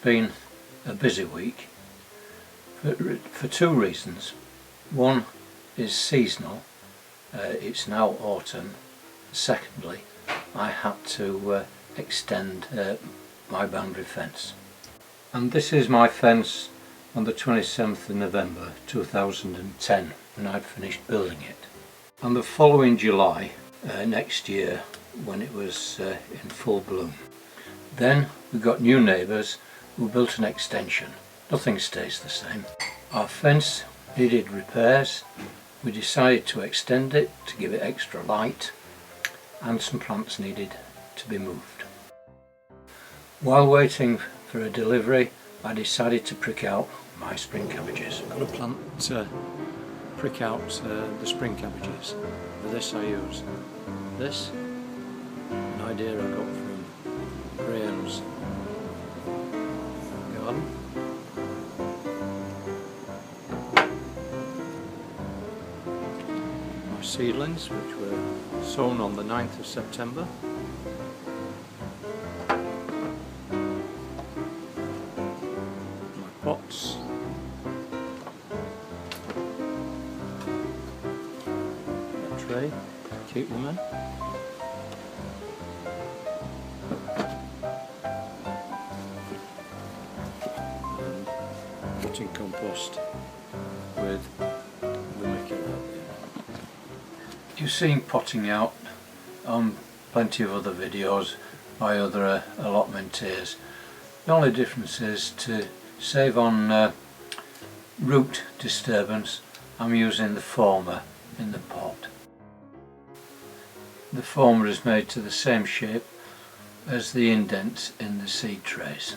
been a busy week for two reasons. One is seasonal, it's now autumn. Secondly, I had to extend my boundary fence. And this is my fence on the 27th of November 2010 when I'd finished building it. And the following July next year, when it was in full bloom. Then we got new neighbours who built an extension. Nothing stays the same. Our fence needed repairs. We decided to extend it to give it extra light, and some plants needed to be moved. While waiting for a delivery, I decided to prick out my spring cabbages. I've got a plant to prick out the spring cabbages. For this I use this, an idea I got from Graham's garden. My seedlings, which were sown on the 9th of September. My pots. A tray to keep them in. Potting compost with the mickle out there. You've seen potting out on plenty of other videos by other allotmenteers. The only difference is to save on root disturbance, I'm using the former in the pot. The former is made to the same shape as the indents in the seed trays.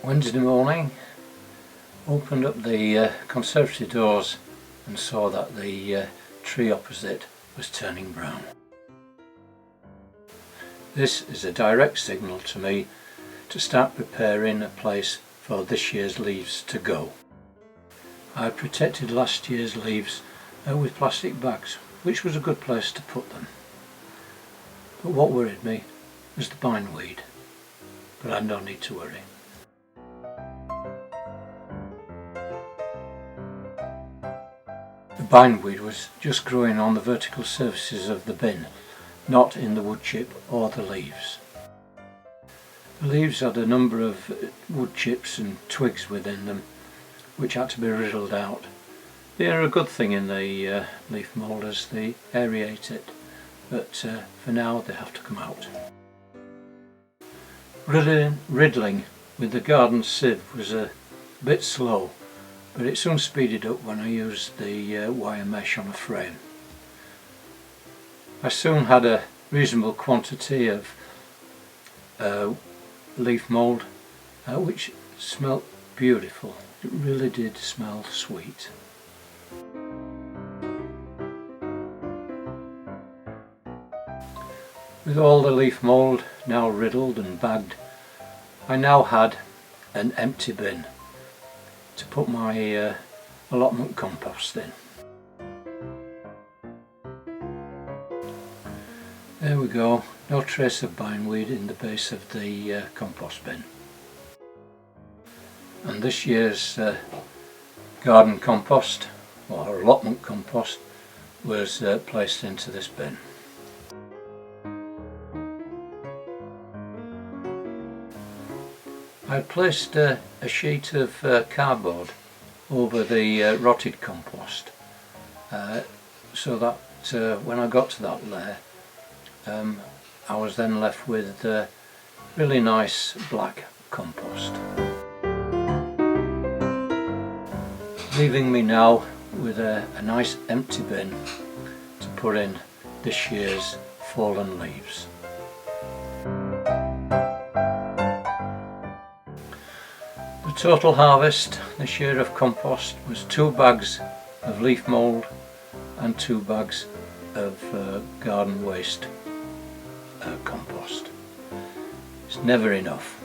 Wednesday morning, opened up the conservatory doors and saw that the tree opposite was turning brown. This is a direct signal to me to start preparing a place for this year's leaves to go. I protected last year's leaves with plastic bags, which was a good place to put them. But what worried me was the bindweed, but I had no need to worry. The bindweed was just growing on the vertical surfaces of the bin, not in the wood chip or the leaves. The leaves had a number of wood chips and twigs within them, which had to be riddled out. They are a good thing in the leaf mould as they aerate it, but for now they have to come out. Riddling with the garden sieve was a bit slow, but it soon speeded up when I used the wire mesh on a frame. I soon had a reasonable quantity of leaf mould, which smelt beautiful. It really did smell sweet. With all the leaf mould now riddled and bagged, I now had an empty bin to put my allotment compost in. There we go, no trace of bindweed in the base of the compost bin. And this year's garden compost, or allotment compost, was placed into this bin. I placed a sheet of cardboard over the rotted compost so that when I got to that layer I was then left with really nice black compost. Leaving me now with a nice empty bin to put in this year's fallen leaves. The total harvest this year of compost was 2 bags of leaf mould and 2 bags of garden waste compost. It's never enough.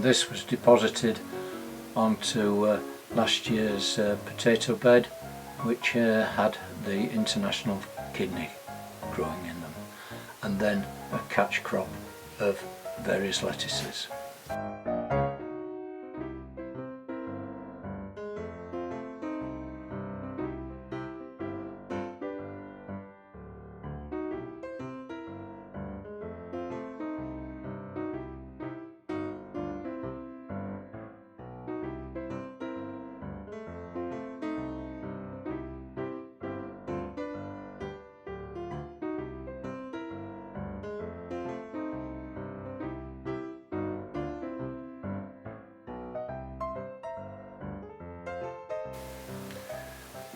This was deposited onto last year's potato bed, which had the international kidney growing in them, and then a catch crop of various lettuces.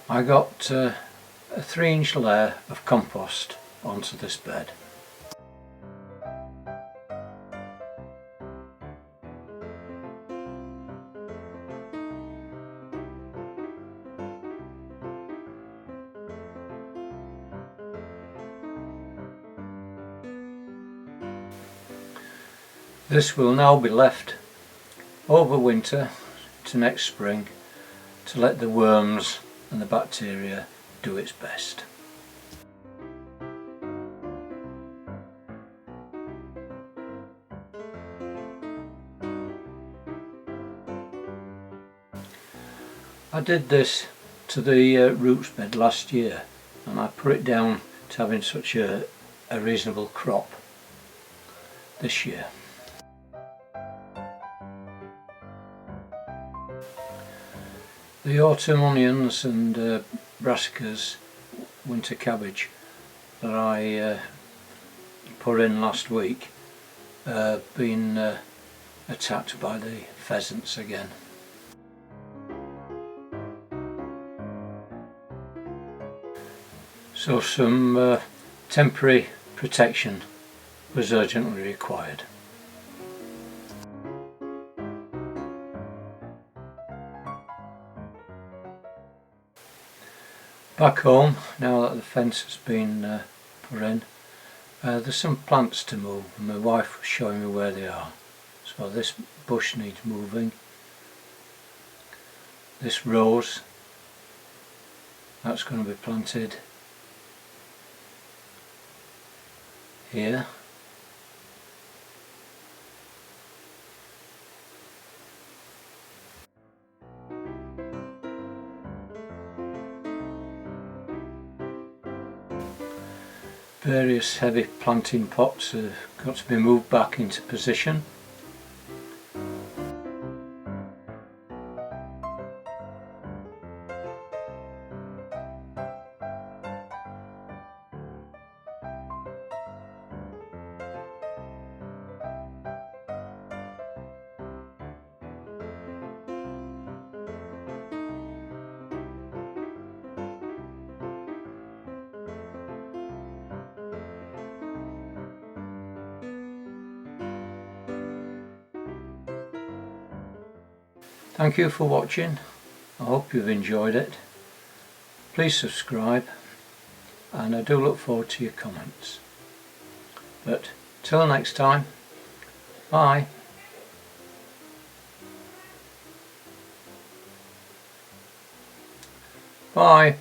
I got a 3-inch layer of compost onto this bed. This will now be left over winter to next spring to let the worms and the bacteria do its best. I did this to the roots bed last year, and I put it down to having such a reasonable crop this year. The autumn onions and brassicas, winter cabbage, that I put in last week been attacked by the pheasants again. So some temporary protection was urgently required. Back home, now that the fence has been put in, there's some plants to move, and my wife was showing me where they are. So this bush needs moving. This rose, that's going to be planted here. Various heavy planting pots have got to be moved back into position. Thank you for watching. I hope you've enjoyed it. Please subscribe, and I do look forward to your comments. But till next time, bye. Bye.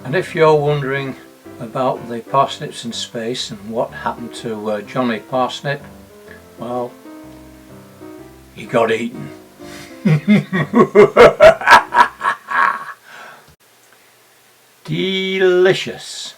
And if you're wondering about the parsnips in space and what happened to Johnny Parsnip, well, he got eaten. Delicious.